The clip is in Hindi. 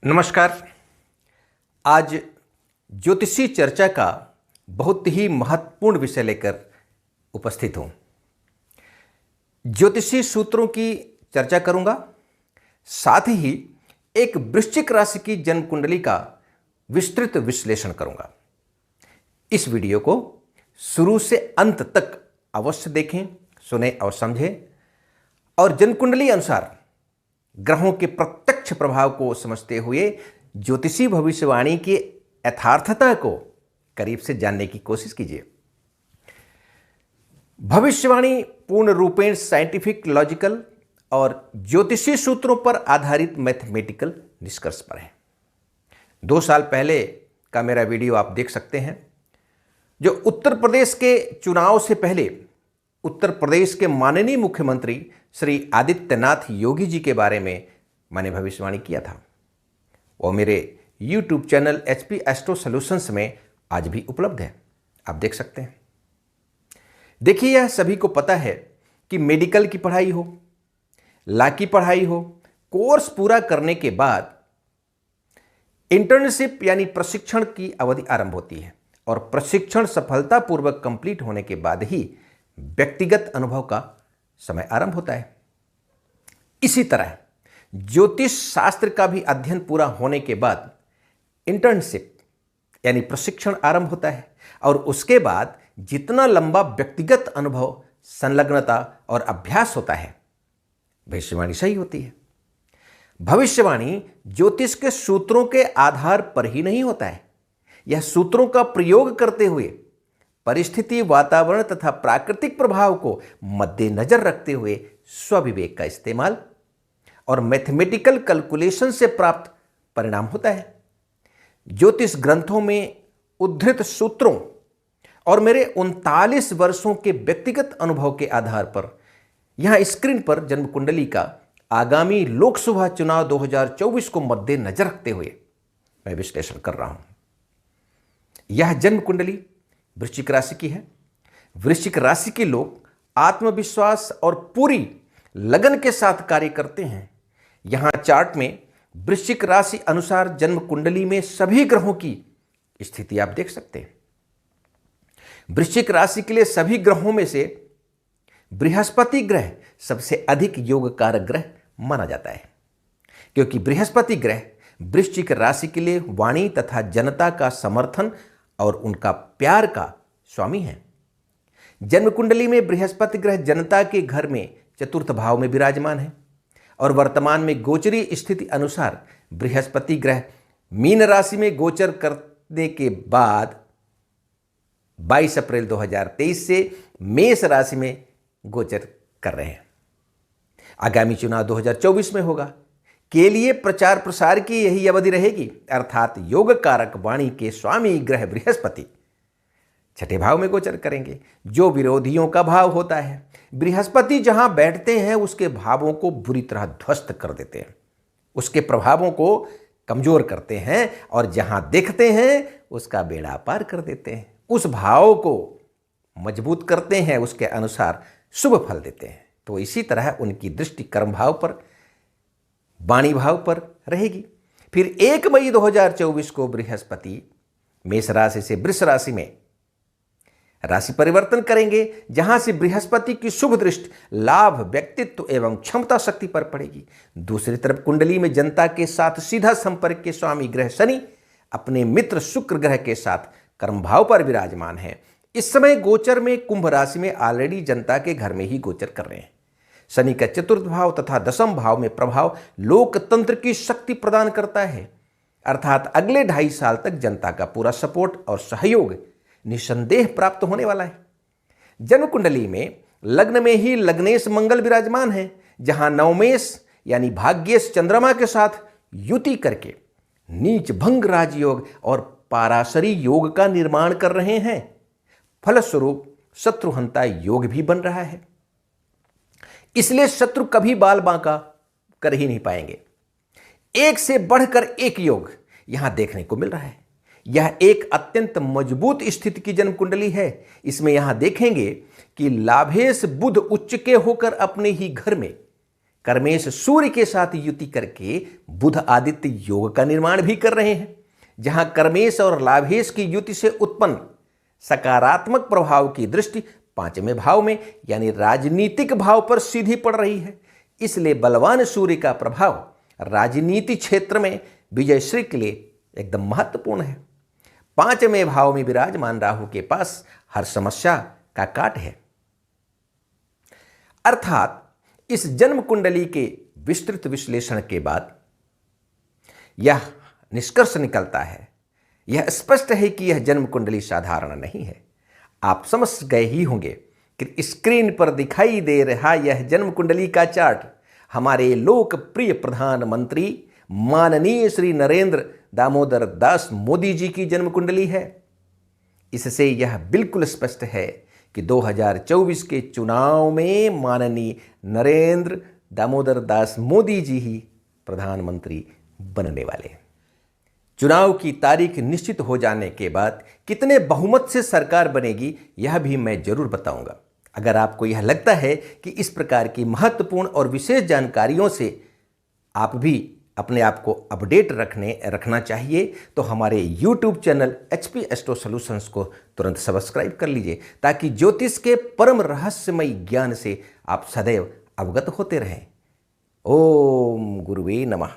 नमस्कार। आज ज्योतिषी चर्चा का बहुत ही महत्वपूर्ण विषय लेकर उपस्थित हूँ। ज्योतिषी सूत्रों की चर्चा करूँगा, साथ ही एक वृश्चिक राशि की जन्म कुंडली का विस्तृत विश्लेषण करूँगा। इस वीडियो को शुरू से अंत तक अवश्य देखें, सुने और समझें और जन्म कुंडली अनुसार ग्रहों के प्रत्यक्ष प्रभाव को समझते हुए ज्योतिषी भविष्यवाणी की यथार्थता को करीब से जानने की कोशिश कीजिए। भविष्यवाणी पूर्ण रूपेण साइंटिफिक, लॉजिकल और ज्योतिषी सूत्रों पर आधारित मैथमेटिकल निष्कर्ष पर है। 2 साल पहले का मेरा वीडियो आप देख सकते हैं, जो उत्तर प्रदेश के चुनाव से पहले उत्तर प्रदेश के माननीय मुख्यमंत्री श्री आदित्यनाथ योगी जी के बारे में मैंने भविष्यवाणी किया था। वो मेरे YouTube channel HP astro solutions में आज भी उपलब्ध है, आप देख सकते हैं। देखिए, यह सभी को पता है कि मेडिकल की पढ़ाई हो, लॉ की पढ़ाई हो, कोर्स पूरा करने के बाद इंटर्नशिप यानी प्रशिक्षण की अवधि आरंभ होती है और प्रशिक्षण सफलतापूर्वक कंप्लीट होने के बाद ही व्यक्तिगत अनुभव का समय आरंभ होता है। इसी तरह ज्योतिष शास्त्र का भी अध्ययन पूरा होने के बाद इंटर्नशिप यानी प्रशिक्षण आरंभ होता है और उसके बाद जितना लंबा व्यक्तिगत अनुभव, संलग्नता और अभ्यास होता है, भविष्यवाणी सही होती है। भविष्यवाणी ज्योतिष के सूत्रों के आधार पर ही नहीं होता है। यह सूत्रों का प्रयोग करते हुए परिस्थिति, वातावरण तथा प्राकृतिक प्रभाव को मद्देनजर रखते हुए स्वविवेक का इस्तेमाल और मैथमेटिकल कैलकुलेशन से प्राप्त परिणाम होता है। ज्योतिष ग्रंथों में उद्धृत सूत्रों और मेरे 39 वर्षों के व्यक्तिगत अनुभव के आधार पर यहां स्क्रीन पर जन्म कुंडली का आगामी लोकसभा चुनाव 2024 को मद्देनजर रखते हुए मैं विश्लेषण कर रहा हूं। यह जन्म कुंडली वृश्चिक राशि की है। वृश्चिक राशि के लोग आत्मविश्वास और पूरी लगन के साथ कार्य करते हैं। यहां चार्ट में वृश्चिक राशि अनुसार जन्म कुंडली में सभी ग्रहों की स्थिति आप देख सकते हैं। वृश्चिक राशि के लिए सभी ग्रहों में से बृहस्पति ग्रह सबसे अधिक योग कारक ग्रह माना जाता है, क्योंकि बृहस्पति ग्रह वृश्चिक राशि के लिए वाणी तथा जनता का समर्थन और उनका प्यार का स्वामी है। जन्म कुंडली में बृहस्पति ग्रह जनता के घर में चतुर्थ भाव में विराजमान है और वर्तमान में गोचरी स्थिति अनुसार बृहस्पति ग्रह मीन राशि में गोचर करने के बाद 22 अप्रैल 2023 से मेष राशि में गोचर कर रहे हैं। आगामी चुनाव 2024 में होगा के लिए प्रचार प्रसार की यही अवधि रहेगी, अर्थात योग कारक वाणी के स्वामी ग्रह बृहस्पति 6ठे भाव में गोचर करेंगे, जो विरोधियों का भाव होता है। बृहस्पति जहां बैठते हैं उसके भावों को बुरी तरह ध्वस्त कर देते हैं, उसके प्रभावों को कमजोर करते हैं और जहां देखते हैं उसका बेड़ा पार कर देते हैं। उस भाव को मजबूत करते हैं, उसके अनुसार शुभ फल देते हैं। तो इसी तरह उनकी दृष्टि कर्म भाव पर, वाणी भाव पर रहेगी। फिर 1 मई 2024 को बृहस्पति मेष राशि से वृष राशि में राशि परिवर्तन करेंगे, जहां से बृहस्पति की शुभ दृष्टि लाभ, व्यक्तित्व एवं क्षमता शक्ति पर पड़ेगी। दूसरी तरफ कुंडली में जनता के साथ सीधा संपर्क के स्वामी ग्रह शनि अपने मित्र शुक्र ग्रह के साथ कर्म भाव पर विराजमान है। इस समय गोचर में कुंभ राशि में ऑलरेडी जनता के घर में ही गोचर कर रहे हैं। शनि का चतुर्थ भाव तथा दशम भाव में प्रभाव लोकतंत्र की शक्ति प्रदान करता है, अर्थात अगले 2.5 साल तक जनता का पूरा सपोर्ट और सहयोग निसंदेह प्राप्त होने वाला है। जन्म कुंडली में लग्न में ही लग्नेश मंगल विराजमान है, जहां नवमेश यानी भाग्येश चंद्रमा के साथ युति करके नीच भंग राजयोग और पाराशरी योग का निर्माण कर रहे हैं। फलस्वरूप शत्रुहंता योग भी बन रहा है, इसलिए शत्रु कभी बाल बांका कर ही नहीं पाएंगे। एक से बढ़कर एक योग यहां देखने को मिल रहा है। यह एक अत्यंत मजबूत स्थिति की जन्म कुंडली है। इसमें यहां देखेंगे कि लाभेश बुध उच्च के होकर अपने ही घर में कर्मेश सूर्य के साथ युति करके बुध आदित्य योग का निर्माण भी कर रहे हैं, जहां कर्मेश और लाभेश की युति से उत्पन्न सकारात्मक प्रभाव की दृष्टि 5वें भाव में यानी राजनीतिक भाव पर सीधी पड़ रही है। इसलिए बलवान सूर्य का प्रभाव राजनीति क्षेत्र में विजयश्री के लिए एकदम महत्वपूर्ण है। 5वें भाव में विराजमान राहु के पास हर समस्या का काट है। अर्थात इस जन्म कुंडली के विस्तृत विश्लेषण के बाद यह निष्कर्ष निकलता है, यह स्पष्ट है कि यह जन्म कुंडली साधारण नहीं है। आप समझ गए ही होंगे कि स्क्रीन पर दिखाई दे रहा यह जन्म कुंडली का चार्ट हमारे लोकप्रिय प्रधानमंत्री माननीय श्री नरेंद्र दामोदर दास मोदी जी की जन्म कुंडली है। इससे यह बिल्कुल स्पष्ट है कि 2024 के चुनाव में माननीय नरेंद्र दामोदर दास मोदी जी ही प्रधानमंत्री बनने वाले हैं। चुनाव की तारीख निश्चित हो जाने के बाद कितने बहुमत से सरकार बनेगी यह भी मैं जरूर बताऊंगा। अगर आपको यह लगता है कि इस प्रकार की महत्वपूर्ण और विशेष जानकारियों से आप भी अपने आप को अपडेट रखना चाहिए तो हमारे YouTube channel HP astro solutions को तुरंत सब्सक्राइब कर लीजिए, ताकि ज्योतिष के परम रहस्यमय ज्ञान से आप सदैव अवगत होते रहें। ओम गुरुवे नमः।